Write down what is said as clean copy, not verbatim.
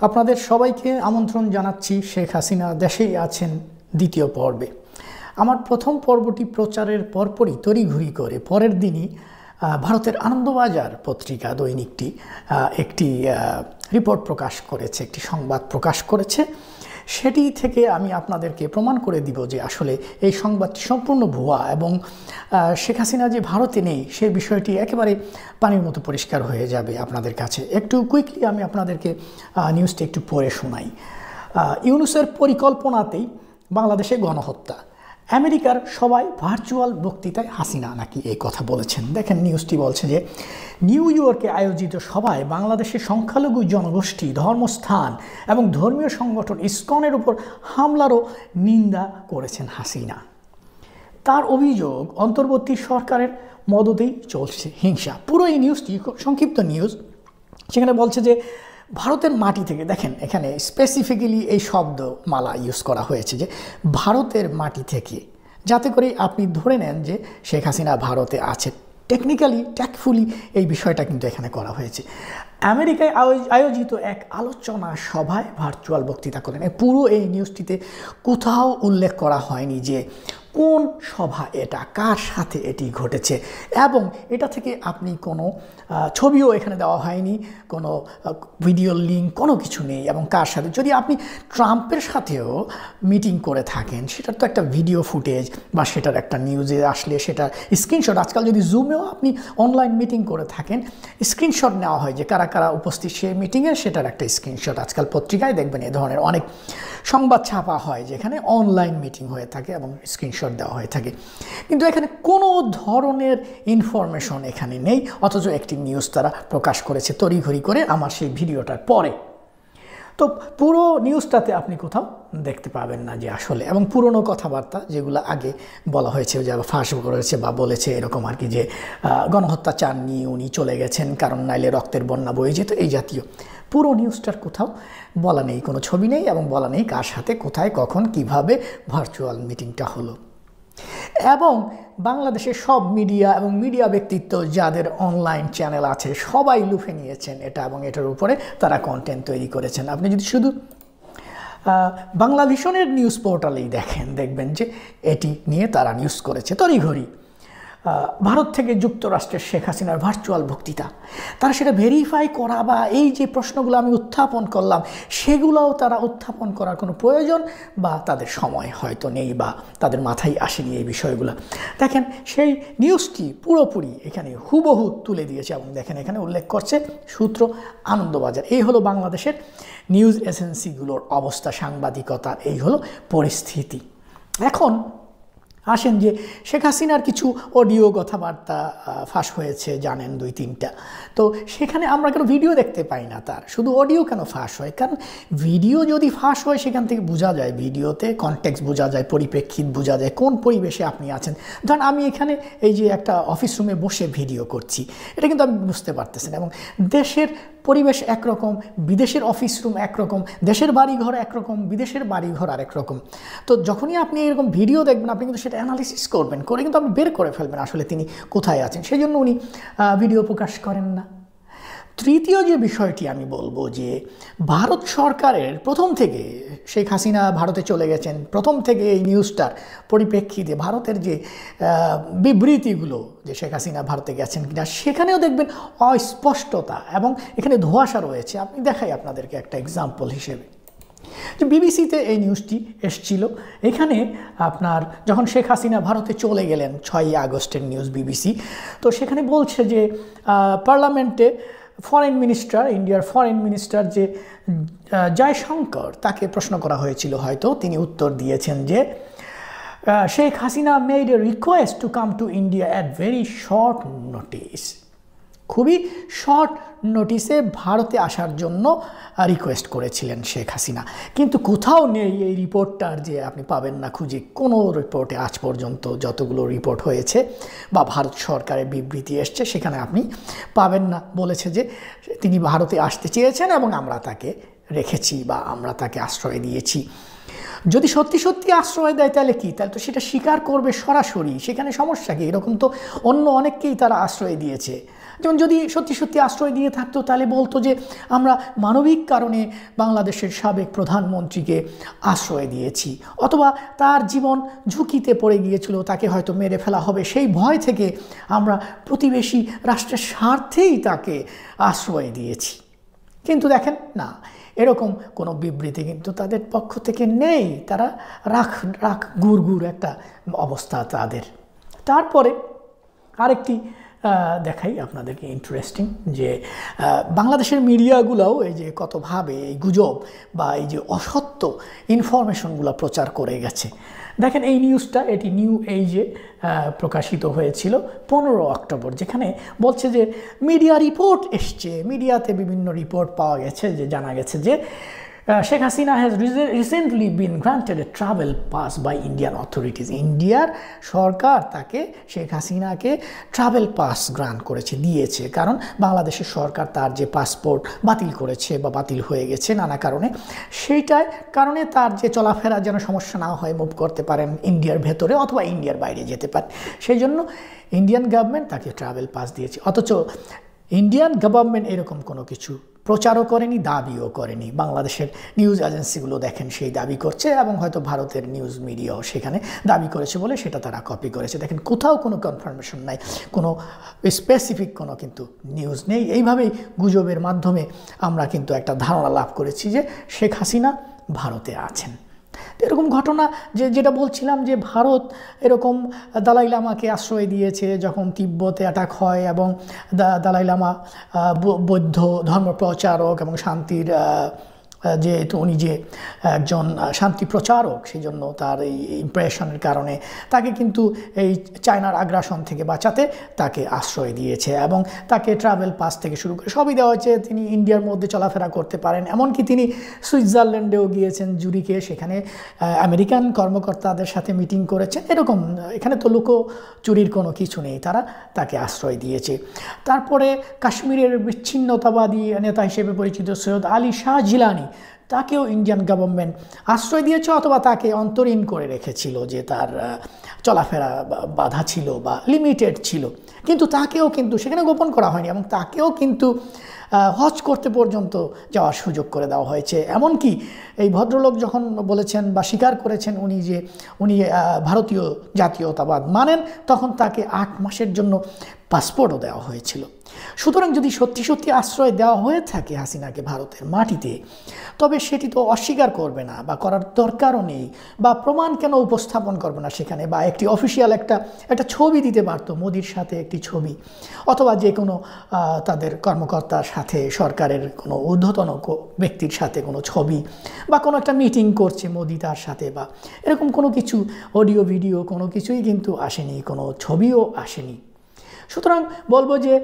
আপনাদের সবাইকে আমন্ত্রণ জানাচ্ছি শেখ হাসিনা দেশেই আছেন দ্বিতীয় পর্বে। আমার প্রথম পর্বটি প্রচারের পরপরই তড়িঘড়ি করে পরের দিনই ভারতের আনন্দবাজার পত্রিকা দৈনিকটি একটি রিপোর্ট প্রকাশ করেছে, একটি সংবাদ প্রকাশ করেছে। সেটি থেকে আমি আপনাদেরকে প্রমাণ করে দিব যে আসলে এই সংবাদটি সম্পূর্ণ ভুয়া এবং শেখ হাসিনা যে ভারতে নেই সেই বিষয়টি একেবারে পানির মতো পরিষ্কার হয়ে যাবে আপনাদের কাছে। একটু কুইকলি আমি আপনাদেরকে নিউজটি একটু পড়ে শোনাই। ইউনূসের পরিকল্পনাতেই বাংলাদেশে গণহত্যা, আমেরিকার সবাই ভার্চুয়াল বক্তৃতায় হাসিনা নাকি এই কথা বলেছেন। দেখেন নিউজটি বলছে যে নিউ ইয়র্কে আয়োজিত সভায় বাংলাদেশের সংখ্যালঘু জনগোষ্ঠী, ধর্মস্থান এবং ধর্মীয় সংগঠন ইসকনের উপর হামলারও নিন্দা করেছেন হাসিনা। তার অভিযোগ অন্তর্বর্তী সরকারের মদতেই চলছে হিংসা। পুরো এই নিউজটি সংক্ষিপ্ত নিউজ, সেখানে বলছে যে ভারতের মাটি থেকে, দেখেন এখানে স্পেসিফিক্যালি এই শব্দমালা ইউজ করা হয়েছে যে ভারতের মাটি থেকে, যাতে করে আপনি ধরে নেন যে শেখ হাসিনা ভারতে আছে। টেকনিক্যালি ট্যাক্টফুলি এই বিষয়টা কিন্তু এখানে করা হয়েছে। আমেরিকায় আয়োজিত এক আলোচনা সভায় ভার্চুয়াল বক্তৃতা করেন। পুরো এই নিউজটিতে কোথাও উল্লেখ করা হয়নি যে কোন সভা এটা, কার সাথে এটি ঘটেছে, এবং এটা থেকে আপনি কোনো ছবিও এখানে দেওয়া হয়নি, কোনো ভিডিও লিঙ্ক, কোনো কিছু নেই। এবং কার সাথে, যদি আপনি ট্রাম্পের সাথেও মিটিং করে থাকেন সেটার তো একটা ভিডিও ফুটেজ বা সেটার একটা নিউজে আসলে সেটার স্ক্রিনশট, আজকাল যদি জুমেও আপনি অনলাইন মিটিং করে থাকেন স্ক্রিনশট নেওয়া হয় যে কারা কারা উপস্থিত সেই মিটিংয়ে, সেটার একটা স্ক্রিনশট আজকাল পত্রিকায় দেখবেন এ ধরনের অনেক সংবাদ ছাপা হয় যেখানে অনলাইন মিটিং হয়ে থাকে এবং স্ক্রিনশট দেওয়া হয়ে থাকে। কিন্তু এখানে কোনো ধরনের ইনফরমেশন এখানে নেই, অথচ একটি নিউজ তারা প্রকাশ করেছে তড়িঘড়ি করে আমার সেই ভিডিওটার পরে। তো পুরো নিউজটাতে আপনি কোথাও দেখতে পাবেন না যে আসলে, এবং পুরনো কথাবার্তা যেগুলো আগে বলা হয়েছে যে ফাঁস করেছে বা বলেছে এরকম আর কি, যে গণহত্যা চাননি, উনি চলে গেছেন কারণ নাইলে রক্তের বন্যা বয়ে যেত, এই জাতীয় পুরো নিউজটার কোথাও বলা নেই, কোনো ছবি নেই এবং বলা নেই কার সাথে, কোথায়, কখন, কিভাবে ভার্চুয়াল মিটিংটা হলো। এবং বাংলাদেশের সব মিডিয়া এবং মিডিয়া ব্যক্তিত্ব যাদের অনলাইন চ্যানেল আছে সবাই লুফে নিয়েছেন এটা, এবং এটার উপরে তারা কন্টেন্ট তৈরি করেছেন। আপনি যদি শুধু বাংলা ভিশনের নিউজ পোর্টালেই দেখবেন যে এটি নিয়ে তারা নিউজ করেছে তড়িঘড়ি। ভারত থেকে যুক্তরাষ্ট্রের শেখ হাসিনার ভার্চুয়াল বক্তৃতা, তারা সেটা ভেরিফাই করা বা এই যে প্রশ্নগুলো আমি উত্থাপন করলাম সেগুলোও তারা উত্থাপন করার কোনো প্রয়োজন বা তাদের সময় হয়তো নেই বা তাদের মাথায় আসেনি এই বিষয়গুলো। দেখেন সেই নিউজটি পুরোপুরি এখানে হুবহু তুলে দিয়েছে এবং দেখেন এখানে উল্লেখ করছে সূত্র আনন্দবাজার। এই হলো বাংলাদেশের নিউজ এজেন্সিগুলোর অবস্থা, সাংবাদিকতা, এই হলো পরিস্থিতি। এখন আসেন যে শেখ হাসিনার কিছু অডিও কথাবার্তা ফাঁস হয়েছে, জানেন 2-3টা। তো সেখানে আমরা কেন ভিডিও দেখতে পাই না তার, শুধু অডিও কেন ফাঁস হয়? কারণ ভিডিও যদি ফাঁস হয় সেখান থেকে বোঝা যায়, ভিডিওতে কনটেক্সট বোঝা যায়, পরিপ্রেক্ষিত বোঝা যায়, কোন পরিবেশে আপনি আছেন। ধরেন আমি এখানে এই যে একটা অফিস রুমে বসে ভিডিও করছি, এটা কিন্তু আমি বুঝতে পারতেছি না, এবং দেশের পরিবেশ একরকম, বিদেশের অফিস রুম একরকম, দেশের বাড়িঘর একরকম, বিদেশের বাড়িঘর আরেক রকম। তো যখনই আপনি এরকম ভিডিও দেখবেন আপনি কিন্তু সেটা অ্যানালিসিস করবেন, করে কিন্তু আপনি বের করে ফেলবেন আসলে তিনি কোথায় আছেন, সেই জন্য উনি ভিডিও প্রকাশ করেন না। তৃতীয় যে বিষয়টি আমি বলবো যে ভারত সরকারের প্রথম থেকে, শেখ হাসিনা ভারতে চলে গেছেন প্রথম থেকে এই নিউজটার পরিপ্রেক্ষিতে ভারতের যে বিবৃতিগুলো যে শেখ হাসিনা ভারতে গেছেন কিনা সেখানেও দেখবেন অস্পষ্টতা এবং এখানে ধোঁয়াশা রয়েছে। আমি দেখাই আপনাদেরকে একটা এক্সাম্পল হিসেবে, যে বিবিসিতে এই নিউজটি এসছিল। এখানে আপনার যখন শেখ হাসিনা ভারতে চলে গেলেন 6ই আগস্টের নিউজ বিবিসি, তো সেখানে বলছে যে পার্লামেন্টে ফরেন মিনিস্টার, ইন্ডিয়ার ফরেন মিনিস্টার যে জয়শঙ্কর, তাকে প্রশ্ন করা হয়েছিল, হয়তো তিনি উত্তর দিয়েছেন যে Sheikh Hasina made a request to come to India at very short notice. খুবই শর্ট নোটিসে ভারতে আসার জন্য রিকোয়েস্ট করেছিলেন শেখ হাসিনা, কিন্তু কোথাও নেই এই রিপোর্টটার, যে আপনি পাবেন না খুঁজে কোনো রিপোর্টে আজ পর্যন্ত যতগুলো রিপোর্ট হয়েছে বা ভারত সরকারের বিবৃতি এসছে সেখানে আপনি পাবেন না। বলেছে যে তিনি ভারতে আসতে চেয়েছেন এবং আমরা তাকে রেখেছি বা আমরা তাকে আশ্রয় দিয়েছি। যদি সত্যি সত্যি আশ্রয় দেয় তাহলে কি, তাহলে তো সেটা স্বীকার করবে সরাসরি, সেখানে সমস্যা কি? এরকম তো অন্য অনেককেই তারা আশ্রয় দিয়েছে। যেমন যদি সত্যি সত্যি আশ্রয় দিয়ে থাকতো তাহলে বলতো যে আমরা মানবিক কারণে বাংলাদেশের সাবেক প্রধানমন্ত্রীকে আশ্রয় দিয়েছি, অথবা তার জীবন ঝুঁকিতে পড়ে গিয়েছিল, তাকে হয়তো মেরে ফেলা হবে, সেই ভয় থেকে আমরা প্রতিবেশী রাষ্ট্রের স্বার্থেই তাকে আশ্রয় দিয়েছি। কিন্তু দেখেন না, এরকম কোনো বিবৃতি কিন্তু তাদের পক্ষ থেকে নেই। তারা রাখ গুড় একটা অবস্থা তাদের। তারপরে আরেকটি দেখাই আপনাদেরকে ইন্টারেস্টিং, যে বাংলাদেশের মিডিয়াগুলোও এই যে কতভাবে এই গুজব বা এই যে অসত্য ইনফরমেশনগুলো প্রচার করে গেছে। দেখেন এই নিউজটা, এটি নিউ এজে প্রকাশিত হয়েছিল 15 অক্টোবর, যেখানে বলছে যে মিডিয়া রিপোর্ট এসছে, মিডিয়াতে বিভিন্ন রিপোর্ট পাওয়া গেছে, যে জানা গেছে যে Sheikh Hasina has recently been granted a travel pass by Indian authorities. ইন্ডিয়ার সরকার তাকে শেখ হাসিনাকে ট্রাভেল পাস গ্রান্ট করেছে, দিয়েছে, কারণ বাংলাদেশের সরকার তার যে পাসপোর্ট বাতিল করেছে বা বাতিল হয়ে গেছে নানা কারণে, সেইটার কারণে তার যে চলাফেরা যেন সমস্যা না হয়, মুভ করতে পারেন ইন্ডিয়ার ভেতরে অথবা ইন্ডিয়ার বাইরে যেতে পারেন, সেই জন্য ইন্ডিয়ান গভর্নমেন্ট তাকে ট্রাভেল পাস দিয়েছে। অথচ ইন্ডিয়ান গভর্নমেন্ট এরকম কোনো কিছু প্রচারও করেনি, দাবিও করেনি। বাংলাদেশের নিউজ এজেন্সিগুলো দেখেন সেই দাবি করছে, এবং হয়তো ভারতের নিউজ মিডিয়াও সেখানে দাবি করেছে বলে সেটা তারা কপি করেছে। দেখেন কোথাও কোনো কনফার্মেশন নাই, কোনো স্পেসিফিক কোনো কিন্তু নিউজ নেই। এইভাবেই গুজবের মাধ্যমে আমরা কিন্তু একটা ধারণা লাভ করেছি যে শেখ হাসিনা ভারতে আছেন। এরকম ঘটনা যেটা বলছিলাম, যে ভারত এরকম দালাই লামাকে আশ্রয় দিয়েছে যখন তিব্বতে অ্যাটাক হয়, এবং দালাই লামা বৌদ্ধ ধর্ম প্রচারক এবং শান্তির যেহেতু উনি যে একজন শান্তি প্রচারক, সেই জন্য তার এই ইমপ্রেশনের কারণে তাকে কিন্তু এই চায়নার আগ্রাসন থেকে বাঁচাতে তাকে আশ্রয় দিয়েছে, এবং তাকে ট্রাভেল পাস থেকে শুরু করে সবই দেওয়া হয়েছে। তিনি ইন্ডিয়ার মধ্যে চলাফেরা করতে পারেন, এমনকি তিনি সুইজারল্যান্ডেও গিয়েছেন, জুরিকে, সেখানে আমেরিকান কর্মকর্তাদের সাথে মিটিং করেছেন। এরকম এখানে তো লুকোচুরির কোনো কিছু নেই, তারা তাকে আশ্রয় দিয়েছে। তারপরে কাশ্মীরের বিচ্ছিন্নতাবাদী নেতা হিসেবে পরিচিত সৈয়দ আলী শাহ জিলানি, তাকেও ইন্ডিয়ান গভর্নমেন্ট আশ্রয় দিয়েছে, অথবা তাকে অন্তরীণ করে রেখেছিল, যে তার চলাফেরা বাধা ছিল বা লিমিটেড ছিল, কিন্তু তাকেও কিন্তু সেখানে গোপন করা হয়নি, এবং তাকেও কিন্তু হজ করতে পর্যন্ত যাওয়ার সুযোগ করে দেওয়া হয়েছে। এমনকি এই ভদ্রলোক যখন বলেছেন বা স্বীকার করেছেন উনি ভারতীয় জাতীয়তাবাদ মানেন, তখন তাকে 8 মাসের জন্য পাসপোর্টও দেওয়া হয়েছিল। সুতরাং যদি সত্যি সত্যি আশ্রয় দেওয়া হয়ে থাকে হাসিনাকে ভারতের মাটিতে, তবে সেটি তো অস্বীকার করবে না বা করার দরকারও নেই, বা প্রমাণ কেন উপস্থাপন করবে না সেখানে, বা একটি অফিসিয়াল একটা ছবি দিতে পারতো, মোদির সাথে একটি ছবি, অথবা যে কোনো তাদের কর্মকর্তার সাথে, সরকারের কোনো ঊর্ধ্বতন ব্যক্তির সাথে কোনো ছবি, বা কোনো একটা মিটিং করছে মোদি তার সাথে, বা এরকম কোনো কিছু অডিও ভিডিও কোনো কিছুই কিন্তু আসেনি, কোনো ছবিও আসেনি। সুতরাং বলবো যে